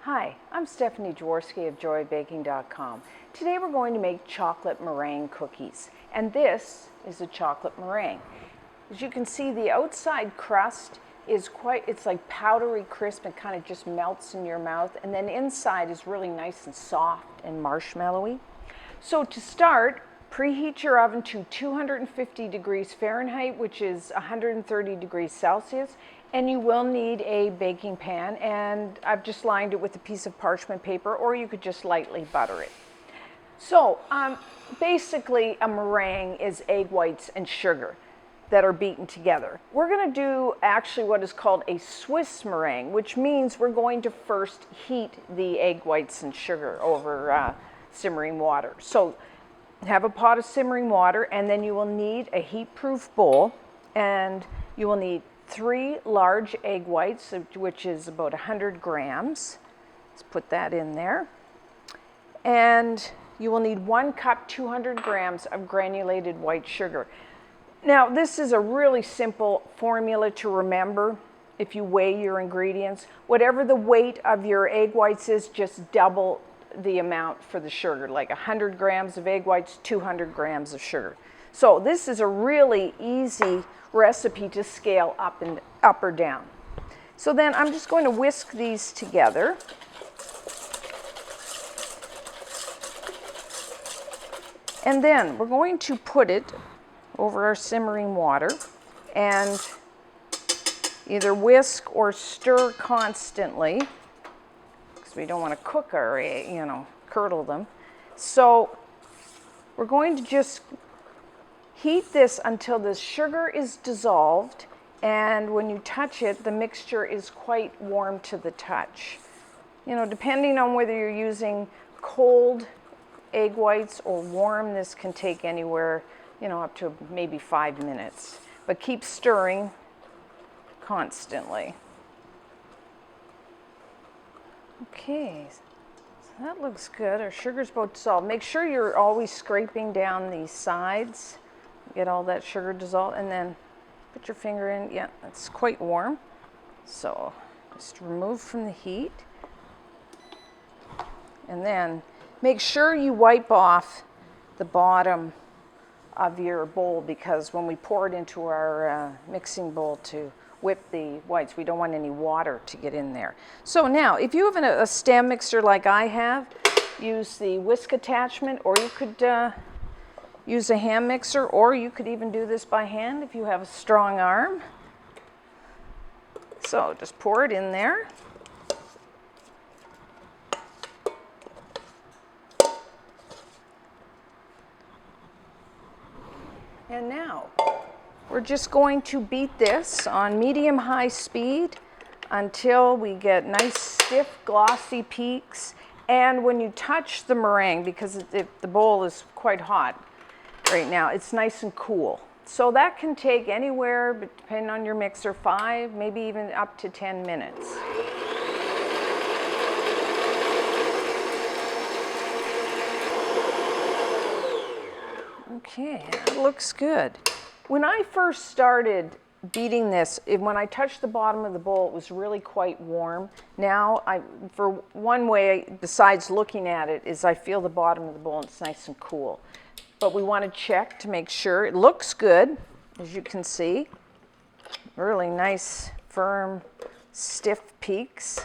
Hi, I'm Stephanie Jaworski of joybaking.com. Today we're going to make chocolate meringue cookies, and this is a chocolate meringue. As you can see, the outside crust is it's like powdery crisp and kind of just melts in your mouth, and then inside is really nice and soft and marshmallowy. So to start, preheat your oven to 250 degrees Fahrenheit, which is 130 degrees Celsius, and you will need a baking pan, and I've just lined it with a piece of parchment paper, or you could just lightly butter it. So basically a meringue is egg whites and sugar that are beaten together. We're going to do actually what is called a Swiss meringue, which means we're going to first heat the egg whites and sugar over simmering water. So have a pot of simmering water, and then you will need a heat-proof bowl, and you will need 3 large egg whites, which is about 100 grams. Let's put that in there. And you will need 1 cup, 200 grams of granulated white sugar. Now, this is a really simple formula to remember. If you weigh your ingredients, whatever the weight of your egg whites is, just double the amount for the sugar, like 100 grams of egg whites, 200 grams of sugar. So this is a really easy recipe to scale up or down. So then I'm just going to whisk these together. And then we're going to put it over our simmering water and either whisk or stir constantly, because we don't want to cook our, curdle them. So we're going to just heat this until the sugar is dissolved, and when you touch it, the mixture is quite warm to the touch. Depending on whether you're using cold egg whites or warm, this can take anywhere, up to maybe 5 minutes. But keep stirring constantly. Okay, so that looks good. Our sugar's about dissolved. Make sure you're always scraping down these sides. Get all that sugar dissolved, and then put your finger in. Yeah, it's quite warm. So just remove from the heat. And then make sure you wipe off the bottom of your bowl, because when we pour it into our mixing bowl to whip the whites, we don't want any water to get in there. So now, if you have a stand mixer like I have, use the whisk attachment, or you could use a hand mixer, or you could even do this by hand if you have a strong arm. So just pour it in there. And now we're just going to beat this on medium-high speed until we get nice, stiff, glossy peaks. And when you touch the meringue, because the bowl is quite hot right now, it's nice and cool. So that can take anywhere, depending on your mixer, 5, maybe even up to 10 minutes. Okay, that looks good. When I first started beating this, when I touched the bottom of the bowl, it was really quite warm. Now, for one way, besides looking at it, is I feel the bottom of the bowl and it's nice and cool. But we want to check to make sure. It looks good, as you can see. Really nice, firm, stiff peaks.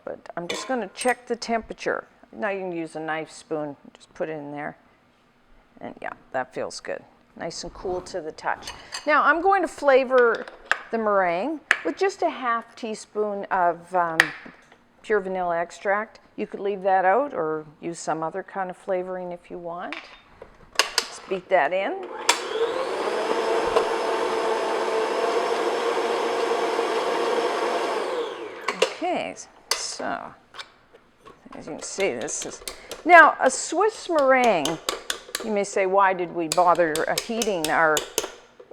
But I'm just going to check the temperature. Now you can use a knife spoon, just put it in there. And yeah, that feels good. Nice and cool to the touch. Now I'm going to flavor the meringue with just a half teaspoon of pure vanilla extract. You could leave that out or use some other kind of flavoring if you want. Just beat that in. Okay, so as you can see, this is now a Swiss meringue. You may say, why did we bother heating our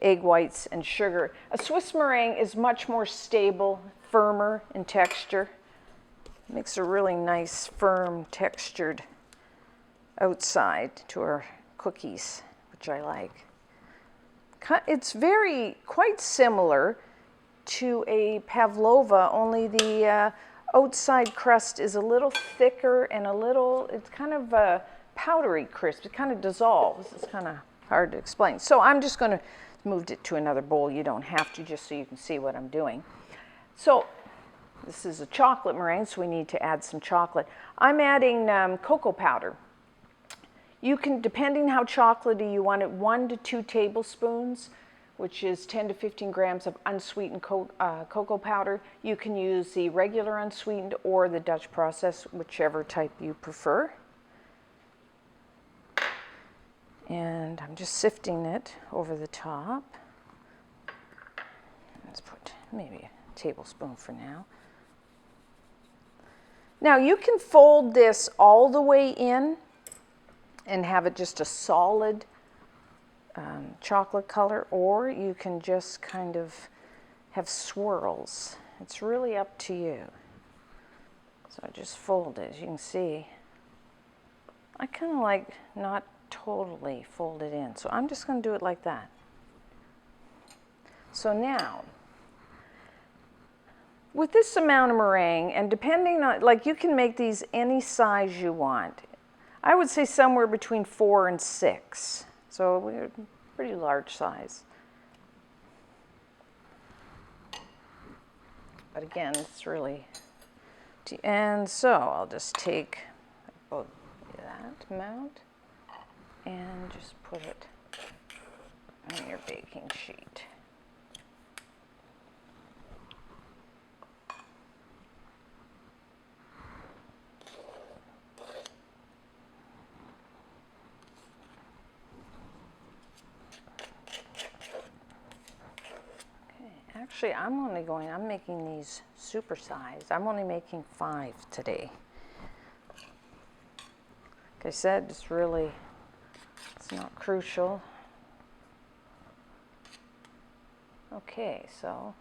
egg whites and sugar? A Swiss meringue is much more stable, firmer in texture. Makes a really nice, firm, textured outside to our cookies, which I like. It's quite similar to a pavlova, only the outside crust is a little thicker and it's kind of a powdery crisp. It kind of dissolves. It's kind of hard to explain. So I'm just going to move it to another bowl. You don't have to, just so you can see what I'm doing. So this is a chocolate meringue, so we need to add some chocolate. I'm adding cocoa powder. You can, depending how chocolatey you want it, 1 to 2 tablespoons, which is 10 to 15 grams of unsweetened cocoa powder. You can use the regular unsweetened or the Dutch process, whichever type you prefer. And I'm just sifting it over the top. Let's put maybe a tablespoon for now. Now you can fold this all the way in and have it just a solid chocolate color, or you can just kind of have swirls. It's really up to you. So I just fold it. As you can see, I kind of like not totally fold it in. So I'm just going to do it like that. So now, with this amount of meringue, and depending on, like, you can make these any size you want. I would say somewhere between 4 and 6. So we're pretty large size. But again, it's really, and so I'll just take about that amount and just put it on your baking sheet. Actually, I'm making these super sized. I'm only making 5 today. Like I said, it's not crucial. Okay, so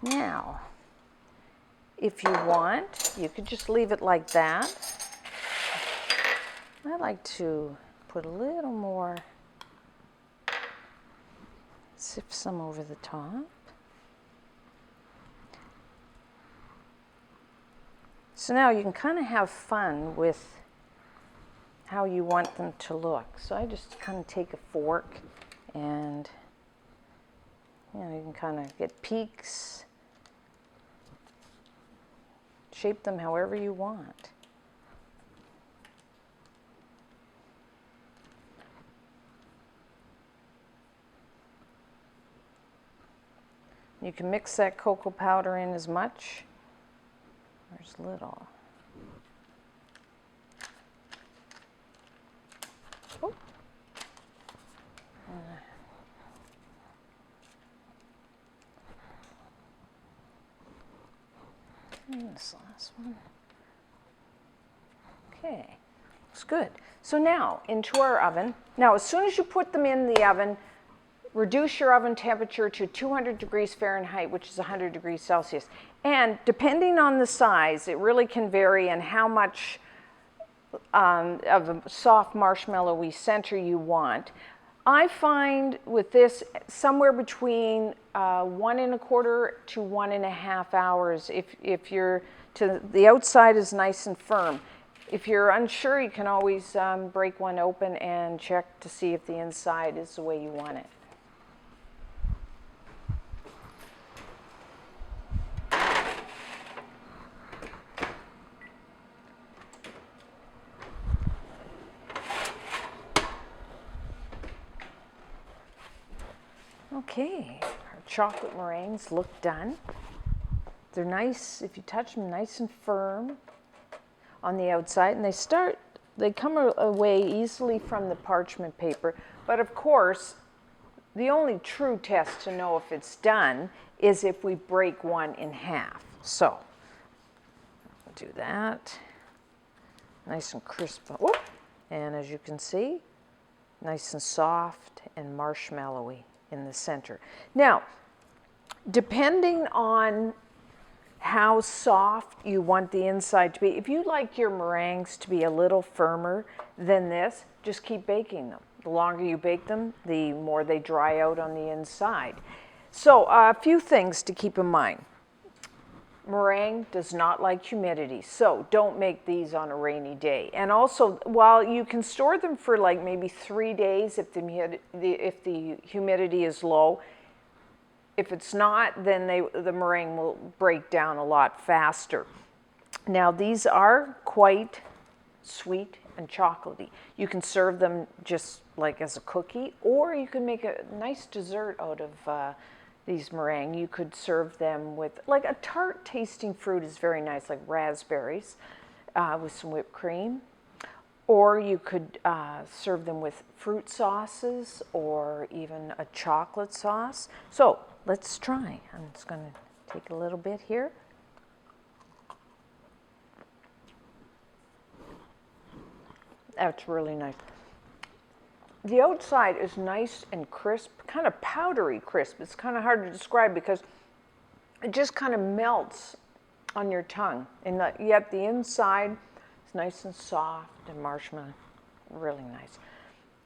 now, if you want, you could just leave it like that. I like to put a little more, sift some over the top. So now you can kind of have fun with how you want them to look. So I just kind of take a fork and, you can kind of get peaks, shape them however you want. You can mix that cocoa powder in as much or as little. Oh. And this last one. Okay, looks good. So now into our oven. Now as soon as you put them in the oven, reduce your oven temperature to 200 degrees Fahrenheit, which is 100 degrees Celsius. And depending on the size, it really can vary in how much of a soft marshmallowy center you want. I find with this somewhere between 1 1/4 to 1.5 hours if the outside is nice and firm. If you're unsure, you can always break one open and check to see if the inside is the way you want it. Okay, our chocolate meringues look done. They're nice, if you touch them, nice and firm on the outside, and they come away easily from the parchment paper. But of course, the only true test to know if it's done is if we break one in half. So, I'll do that. Nice and crisp. Whoop. And as you can see, nice and soft and marshmallowy in the center. Now, depending on how soft you want the inside to be, if you like your meringues to be a little firmer than this, just keep baking them. The longer you bake them, the more they dry out on the inside. So a few things to keep in mind. Meringue does not like humidity, so don't make these on a rainy day. And also, while you can store them for like maybe 3 days if the humidity is low, if it's not, then the meringue will break down a lot faster. Now, these are quite sweet and chocolatey. You can serve them just like as a cookie, or you can make a nice dessert out of these meringue. You could serve them with, like a tart tasting fruit is very nice, like raspberries with some whipped cream. Or you could serve them with fruit sauces or even a chocolate sauce. So let's try. I'm just going to take a little bit here. That's really nice. The outside is nice and crisp, kind of powdery crisp. It's kind of hard to describe because it just kind of melts on your tongue. And yet the inside is nice and soft and marshmallow. Really nice.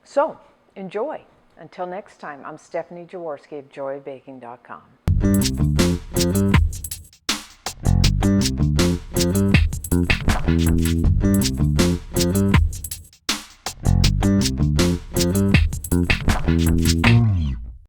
So, enjoy. Until next time, I'm Stephanie Jaworski of joybaking.com.